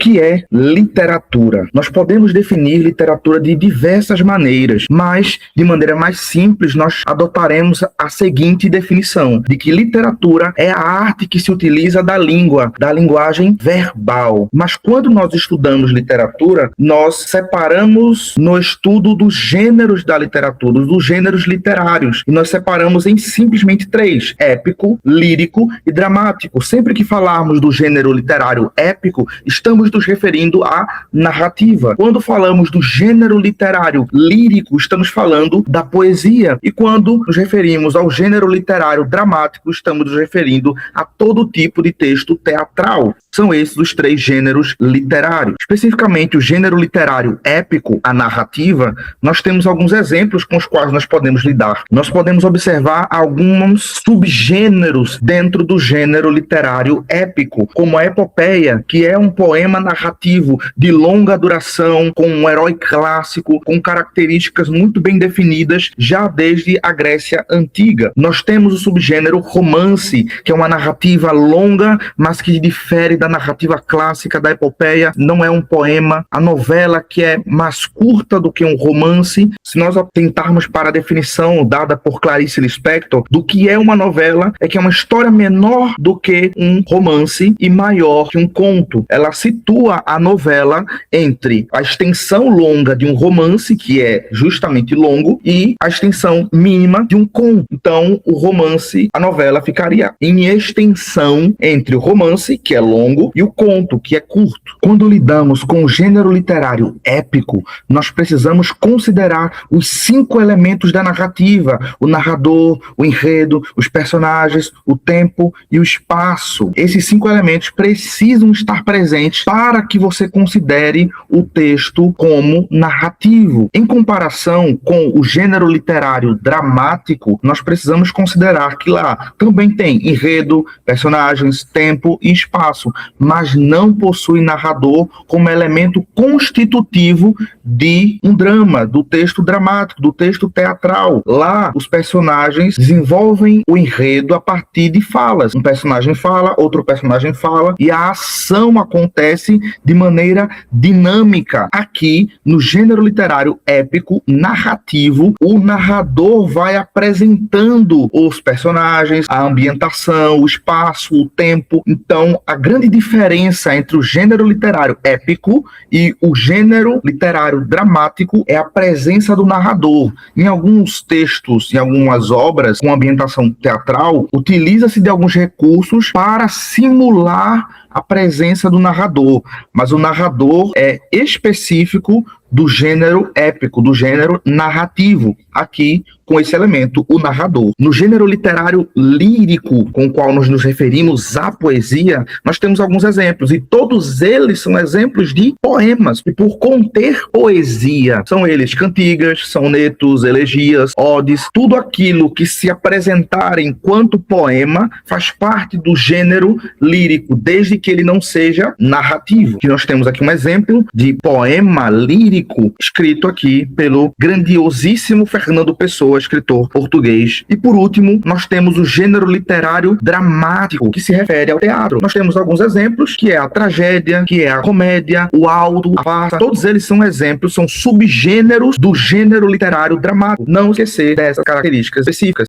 que é literatura? Nós podemos definir literatura de diversas maneiras, mas de maneira mais simples nós adotaremos a seguinte definição, de que literatura é a arte que se utiliza da língua, da linguagem verbal. Mas quando nós estudamos literatura, nós separamos no estudo dos gêneros da literatura, dos gêneros literários, e nós separamos em simplesmente três: épico, lírico e dramático. Sempre que falarmos do gênero literário épico, estamos nos referindo à narrativa. Quando falamos do gênero literário lírico, estamos falando da poesia. E quando nos referimos ao gênero literário dramático, estamos nos referindo a todo tipo de texto teatral. São esses os três gêneros literários. Especificamente o gênero literário épico, a narrativa, nós temos alguns exemplos com os quais nós podemos lidar. Nós podemos observar alguns subgêneros dentro do gênero literário épico, como a epopeia, que é um poema narrativo de longa duração, com um herói clássico, com características muito bem definidas já desde a Grécia Antiga. Nós temos o subgênero romance, que é uma narrativa longa, mas que difere da narrativa clássica da epopeia, não é um poema. A novela, que é mais curta do que um romance. Se nós atentarmos para a definição dada por Clarice Lispector do que é uma novela, é que é uma história menor do que um romance e maior que um conto. Ela situa a novela entre a extensão longa de um romance, que é justamente longo, e a extensão mínima de um conto. Então, o romance, a novela ficaria em extensão entre o romance, que é longo, e o conto, que é curto. Quando lidamos com o gênero literário épico, nós precisamos considerar os 5 elementos da narrativa: o narrador, o enredo, os personagens, o tempo e o espaço. Esses 5 elementos precisam estar presentes para que você considere o texto como narrativo. Em comparação com o gênero literário dramático, nós precisamos considerar que lá também tem enredo, personagens, tempo e espaço, mas não possui narrador como elemento constitutivo de um drama, do texto dramático, do texto teatral. Lá, os personagens desenvolvem o enredo a partir de falas. Um personagem fala, outro personagem fala, e a ação acontece de maneira dinâmica. Aqui, no gênero literário épico, narrativo, o narrador vai apresentando os personagens, a ambientação, o espaço, o tempo. Então, a grande diferença entre o gênero literário épico e o gênero literário dramático é a presença do narrador. Em alguns textos, em algumas obras com ambientação teatral, utiliza-se de alguns recursos para simular a presença do narrador, mas o narrador é específico do gênero épico, do gênero narrativo, aqui com esse elemento, o narrador. No gênero literário lírico, com o qual nós nos referimos à poesia, nós temos alguns exemplos, e todos eles são exemplos de poemas, e por conter poesia, são eles cantigas, sonetos, elegias, odes, tudo aquilo que se apresentar enquanto poema faz parte do gênero lírico, desde que ele não seja narrativo. Que nós temos aqui um exemplo de poema lírico escrito aqui pelo grandiosíssimo Fernando Pessoa, escritor português. E por último, nós temos o gênero literário dramático, que se refere ao teatro. Nós temos alguns exemplos, que é a tragédia, que é a comédia, o auto, a farsa. Todos eles são exemplos, são subgêneros do gênero literário dramático. Não esquecer dessas características específicas.